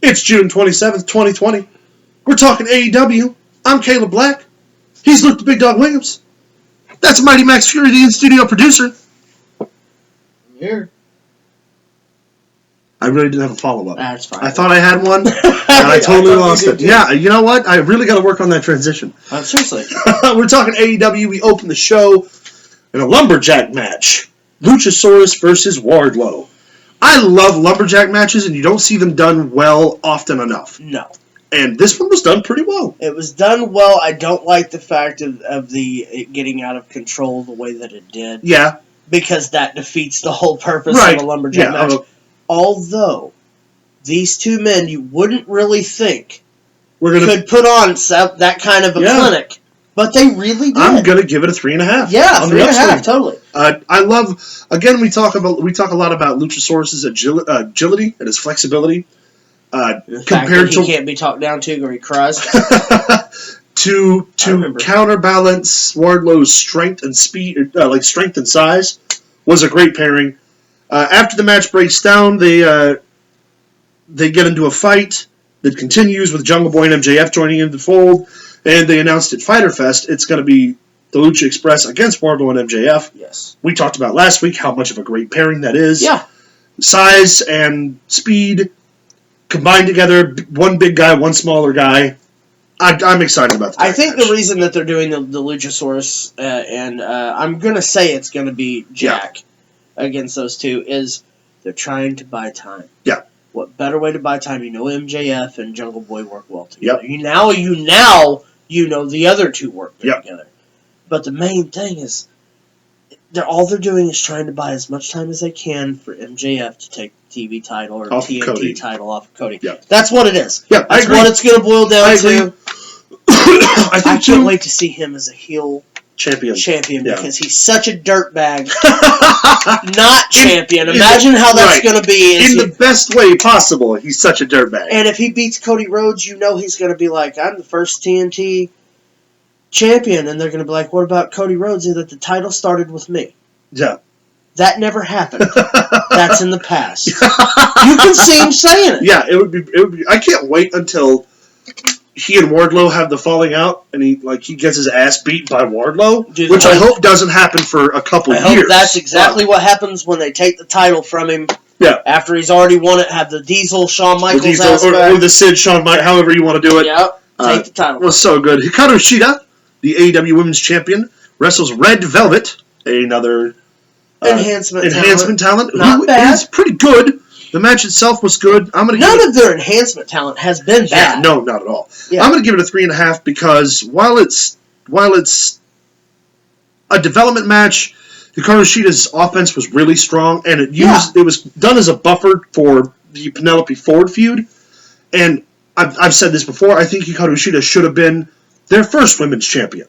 It's June 27th, 2020. We're talking AEW. I'm Caleb Black. He's Luke the Big Dog Williams. That's Mighty Max Fury, the in-studio producer. I'm here. I really didn't have a follow-up. That's fine. I thought I had one, and I totally lost it. Yeah, you know what? I really got to work on that transition. Seriously. We're talking AEW. We open the show in a lumberjack match. Luchasaurus versus Wardlow. I love lumberjack matches, and you don't see them done well often enough. No. And this one was done pretty well. It was done well. I don't like the fact of it getting out of control the way that it did. Yeah. Because that defeats the whole purpose of a lumberjack match. Although, these two men you wouldn't really think could put on that kind of a clinic. But they really did. I'm going to give it a 3.5. Yeah, 3.5, totally. I love, again, we talk a lot about Luchasaurus' agility and his flexibility. Compared to he can't be talked down to or he cries. to counterbalance Wardlow's strength and speed, strength and size, was a great pairing. After the match breaks down, they get into a fight that continues with Jungle Boy and MJF joining in the fold. And they announced at Fyter Fest it's going to be the Lucha Express against Wardlow and MJF. Yes. We talked about last week how much of a great pairing that is. Yeah. Size and speed combined together, one big guy, one smaller guy. I'm excited about that. I think the reason that they're doing the Luchasaurus, and I'm going to say it's going to be Jack against those two, is they're trying to buy time. Yeah. What better way to buy time? You know MJF and Jungle Boy work well together. Yep. You know the other two work together. But the main thing is, all they're doing is trying to buy as much time as they can for MJF to take the TV title or TNT title off of Cody. Yep. That's what it is. Yep, That's what it's going to boil down to. I can't wait to see him as a heel champion because he's such a dirtbag. Not champion. Imagine how that's going to be. In the best way possible, he's such a dirtbag. And if he beats Cody Rhodes, you know he's going to be like, I'm the first TNT champion. And they're going to be like, what about Cody Rhodes? That the title started with me. Yeah. That never happened. That's in the past. You can see him saying it. Yeah, it would be. I can't wait until he and Wardlow have the falling out, and he gets his ass beat by Wardlow, which I hope doesn't happen for a couple years. I hope that's exactly what happens when they take the title from him. Yeah. After he's already won it, have the Diesel Shawn Michaels aspect. Or the Sid Shawn Michaels, however you want to do it. Yep. Take the title. It was so good. Hikaru Shida, the AEW Women's Champion, wrestles Red Velvet, another enhancement talent. Not bad. Is pretty good. The match itself was good. None of their enhancement talent has been bad. Yeah, no, not at all. Yeah. I'm going to give it a 3.5 because while it's a development match, Hikaru Shida's offense was really strong, and it was done as a buffer for the Penelope Ford feud. And I've said this before. I think Hikaru Shida should have been their first women's champion.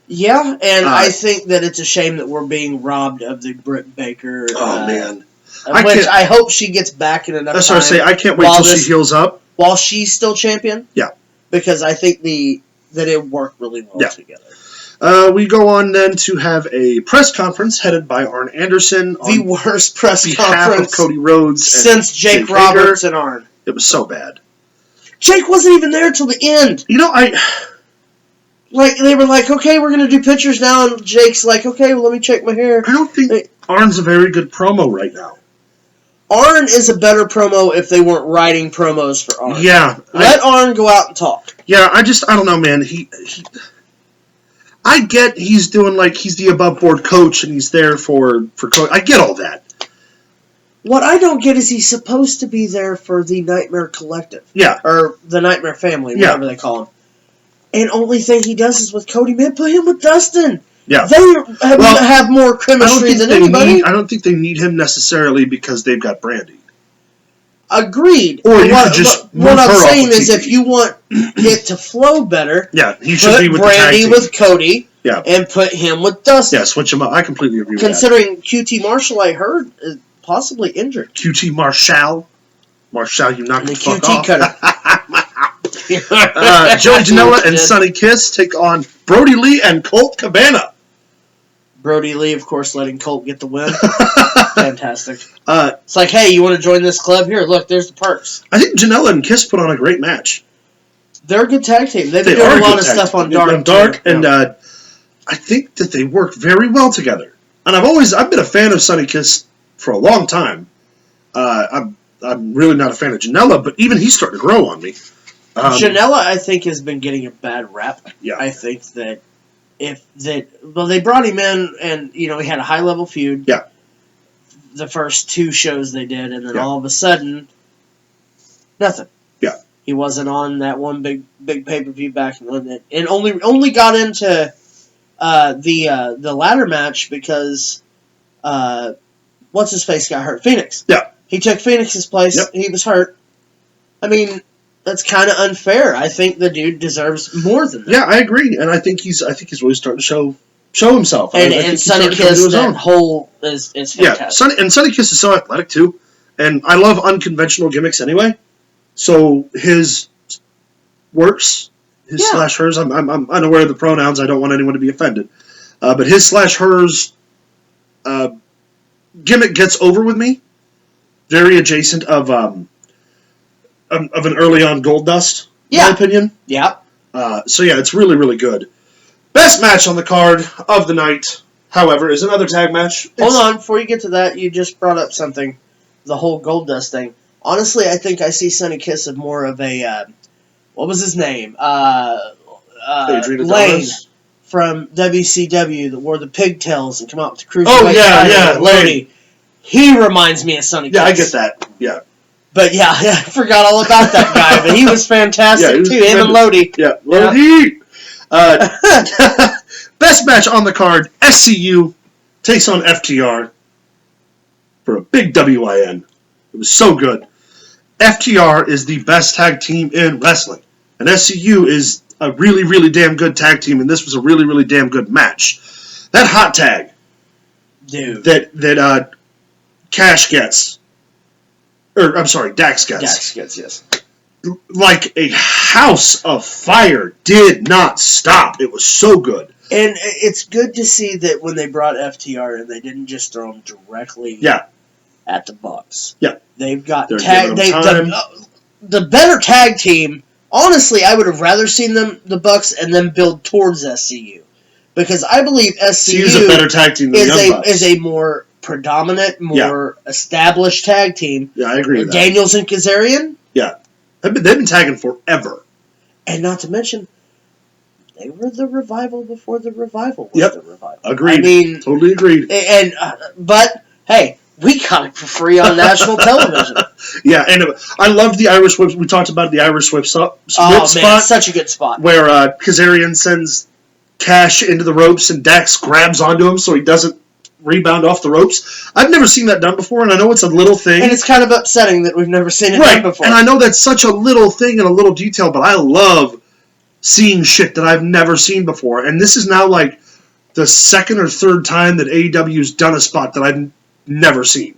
Yeah, and I think that it's a shame that we're being robbed of the Britt Baker. Man. I hope she gets back in enough time. That's what I say. I can't wait till she heals up. While she's still champion? Yeah. Because I think that it worked really well together. We go on then to have a press conference headed by Arn Anderson. The worst press behalf conference of Cody Rhodes since Jake Roberts and Arn. It was so bad. Jake wasn't even there till the end. You know, they were like, okay, we're going to do pictures now, and Jake's like, okay, well, let me check my hair. I don't think Arn's a very good promo right now. Arn is a better promo if they weren't writing promos for Arn. Yeah. Let Arn go out and talk. Yeah, I don't know, man. I get he's doing he's the above board coach and he's there for coach. I get all that. What I don't get is he's supposed to be there for the Nightmare Collective. Yeah. Or the Nightmare Family, whatever they call him. And only thing he does is with Cody. Man, put him with Dustin. Yeah. They have more chemistry than anybody. I don't think they need him necessarily because they've got Brandy. Agreed. Or you could just what I'm saying is if you want it to flow better, he should be with Brandy with Cody and put him with Dustin. Yeah, switch him up. I completely agree with that. Considering QT Marshall, I heard, is possibly injured. QT Marshall, you knocked the fuck QT off. cutter. Joey Janela and Sonny Kiss take on Brody Lee and Colt Cabana. Brody Lee, of course, letting Colt get the win. fantastic. It's like, hey, you want to join this club? Here, look, there's the perks. I think Janela and Kiss put on a great match. They're a good tag team. They've been doing a lot of stuff on Dark. And I think that they work very well together. And I've been a fan of Sonny Kiss for a long time. I'm really not a fan of Janela, but even he's starting to grow on me. Janela, I think, has been getting a bad rap. Yeah. I think that they brought him in, and he had a high level feud. Yeah. The first 2 shows they did, and then all of a sudden, nothing. Yeah. He wasn't on that one big pay per view back and only got into the ladder match because what's his face got hurt. Phoenix. Yeah. He took Phoenix's place. Yep. He was hurt. I mean, that's kind of unfair. I think the dude deserves more than that. Yeah, I agree, and I think he's really starting to show himself. And Sonny Kiss, that whole is fantastic. Yeah, Sonny Kiss is so athletic too, and I love unconventional gimmicks anyway. So his works, slash hers. I'm unaware of the pronouns. I don't want anyone to be offended, but his slash hers gimmick gets over with me. Very adjacent of an early on Goldust, in my opinion. Yeah. It's really, really good. Best match on the card of the night, however, is another tag match. Hold on, before you get to that, you just brought up something, the whole Goldust thing. Honestly, I think I see Sonny Kiss as more of a, what was his name? Lane from WCW that wore the pigtails and come out with the cruiserweight. Oh, yeah, Lane. He reminds me of Sonny Kiss. Yeah, I get that. Yeah. But I forgot all about that guy. But he was fantastic too. Him and Lodi. Yeah, Lodi. Best match on the card: SCU takes on FTR for a big WIN. It was so good. FTR is the best tag team in wrestling, and SCU is a really, really damn good tag team. And this was a really, really damn good match. That hot tag, dude. That Cash gets. Or, I'm sorry, Dax gets. Dax gets, yes. Like a house of fire did not stop. It was so good. And it's good to see that when they brought FTR in, they didn't just throw them directly at the Bucks. Yeah. They've got the better tag team. Honestly, I would have rather seen the Bucks and then build towards SCU. Because I believe SCU is a better tag team than the Young Bucks. Is a more predominant, more established tag team. Yeah, I agree with that. Daniels and Kazarian. Yeah. They've been tagging forever. And not to mention, they were the Revival before the Revival was the Revival. Agreed. I mean, totally agreed. But, hey, we got it for free on national television. Yeah, and I loved the Irish whip. We talked about the Irish whip spot. Man, such a good spot. Where Kazarian sends Cash into the ropes and Dax grabs onto him so he doesn't rebound off the ropes. I've never seen that done before, and I know it's a little thing. And it's kind of upsetting that we've never seen it done before. And I know that's such a little thing and a little detail, but I love seeing shit that I've never seen before. And this is now like the second or third time that AEW's done a spot that I've never seen.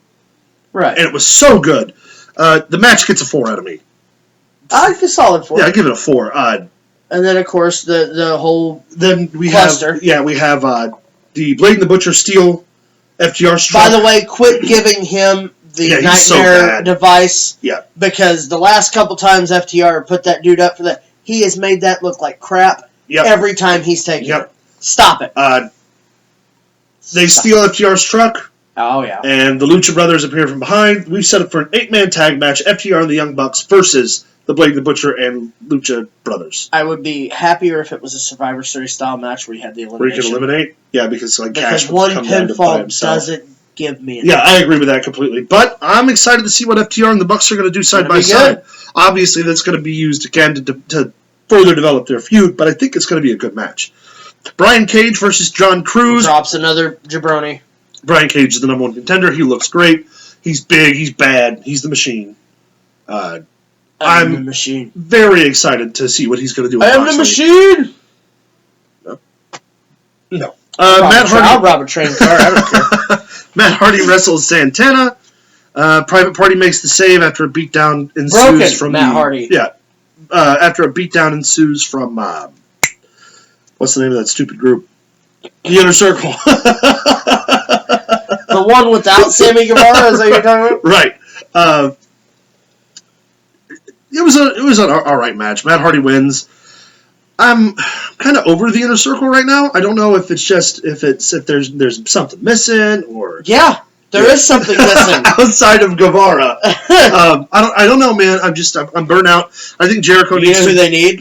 Right. And it was so good. The match gets a 4 out of me. I give it a solid 4. Yeah, I give it a 4. And then, of course, the whole then we cluster. We have the Blade and the Butcher Steel FTR struck. By the way, quit giving him the nightmare device. Yeah. Because the last couple times FTR put that dude up for that, he has made that look like crap every time he's taken it. Stop it. They steal FTR's truck. Oh, yeah. And the Lucha Brothers appear from behind. We've set up for an 8-man tag match, FTR and the Young Bucks versus the Blade and the Butcher and Lucha Brothers. I would be happier if it was a Survivor Series style match where you had the elimination. Where you can eliminate? Yeah, because Cash one would come down to by himself. Doesn't give me Yeah, I agree with that completely. But I'm excited to see what FTR and the Bucks are going to do side by side. Obviously, that's going to be used again to further develop their feud, but I think it's going to be a good match. Brian Cage versus John Cruz. Drops another jabroni. Brian Cage is the number 1 contender. He looks great. He's big. He's bad. He's the machine. I'm the machine. Very excited to see what he's going to do. I am the machine. No. Matt Hardy. I'll rob a train car. I don't care. Matt Hardy wrestles Santana. Private Party makes the save after a beatdown ensues from Matt Hardy. Yeah. After a beatdown ensues from what's the name of that stupid group? The Inner Circle. The one without Sammy Guevara, is that what you're talking about? Right. It was an all right match. Matt Hardy wins. I'm kind of over the Inner Circle right now. I don't know if there's something missing or there is something missing outside of Guevara. I don't know, man. I'm burnt out. I think Jericho needs. You know who they need?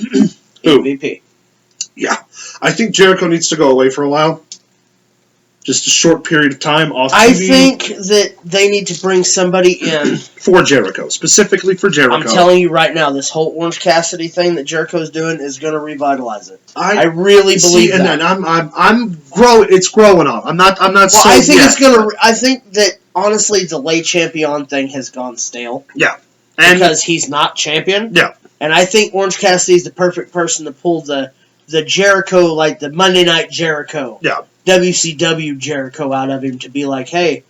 Who? MVP. Yeah, I think Jericho needs to go away for a while. Just a short period of time off TV. I think that they need to bring somebody in. For Jericho. Specifically for Jericho. I'm telling you right now, this whole Orange Cassidy thing that Jericho's doing is going to revitalize it. I really believe that. And I'm growing. It's growing on. I'm not. Well, I think it's going to. I think that honestly, the Le Champion thing has gone stale. Yeah. Because he's not champion. Yeah. And I think Orange Cassidy's the perfect person to pull the Jericho, like the Monday Night Jericho. Yeah. WCW Jericho out of him to be like, hey,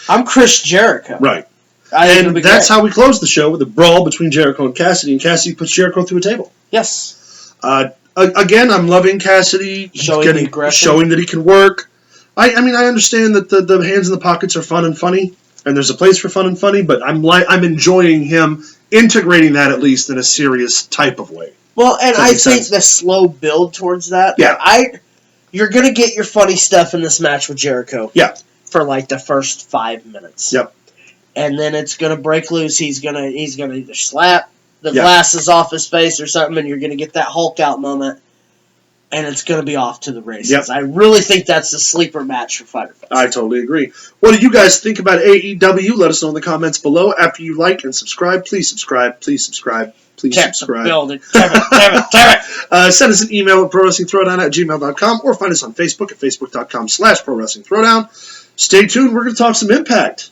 I'm Chris Jericho. Right. And that's how we close the show with a brawl between Jericho and Cassidy puts Jericho through a table. Yes. Again, I'm loving Cassidy. Showing that he can work. I understand that the hands in the pockets are fun and funny, and there's a place for fun and funny, but I'm enjoying him integrating that at least in a serious type of way. Well, and I think the slow build towards that. Yeah. You're going to get your funny stuff in this match with Jericho. Yeah. For like the first 5 minutes. Yep. And then it's going to break loose. He's going to either slap the glasses off his face or something, and you're going to get that Hulk out moment, and it's going to be off to the races. Yep. I really think that's the sleeper match for Fyter Fest. I totally agree. What do you guys think about AEW? Let us know in the comments below. After you like and subscribe, please subscribe. Please subscribe. Please subscribe. Damn it. Send us an email at prowrestlingthrowdown@gmail.com or find us on Facebook at facebook.com/prowrestlingthrowdown. Stay tuned. We're going to talk some Impact.